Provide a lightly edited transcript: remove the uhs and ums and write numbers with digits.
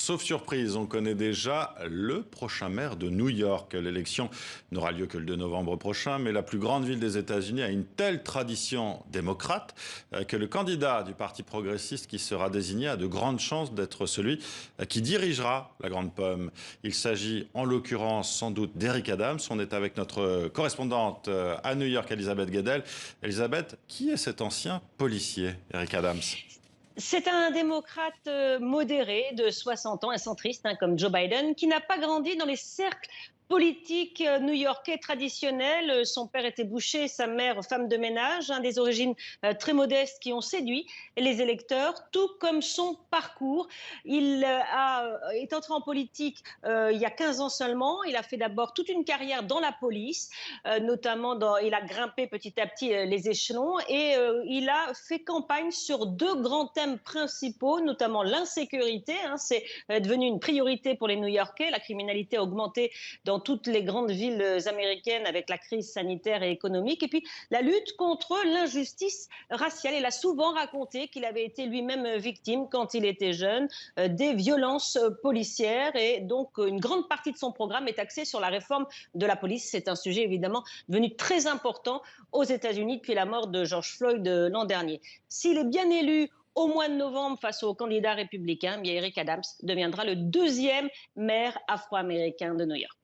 Sauf surprise, on connaît déjà le prochain maire de New York. L'élection n'aura lieu que le 2 novembre prochain, mais la plus grande ville des États-Unis a une telle tradition démocrate que le candidat du Parti progressiste qui sera désigné a de grandes chances d'être celui qui dirigera la Grande Pomme. Il s'agit en l'occurrence sans doute d'Eric Adams. On est avec notre correspondante à New York, Elisabeth Guedel. Elisabeth, qui est cet ancien policier, Eric Adams? C'est un démocrate modéré de 60 ans, un centriste comme Joe Biden, qui n'a pas grandi dans les cercles politiques new-yorkais traditionnels. Son père était boucher, sa mère femme de ménage, des origines très modestes qui ont séduit les électeurs, tout comme son parcours. Il est entré en politique il y a 15 ans seulement. Il a fait d'abord toute une carrière dans la police, il a grimpé petit à petit les échelons et il a fait campagne sur deux grands thèmes principaux, notamment l'insécurité. C'est devenu une priorité pour les New-Yorkais. La criminalité a augmenté dans toutes les grandes villes américaines avec la crise sanitaire et économique. Et puis la lutte contre l'injustice raciale. Il a souvent raconté qu'il avait été lui-même victime quand il était jeune des violences policières. Et donc une grande partie de son programme est axée sur la réforme de la police. C'est un sujet évidemment devenu très important aux États-Unis depuis la mort de George Floyd l'an dernier. S'il est bien élu au mois de novembre face au candidat républicain, Eric Adams deviendra le deuxième maire afro-américain de New York.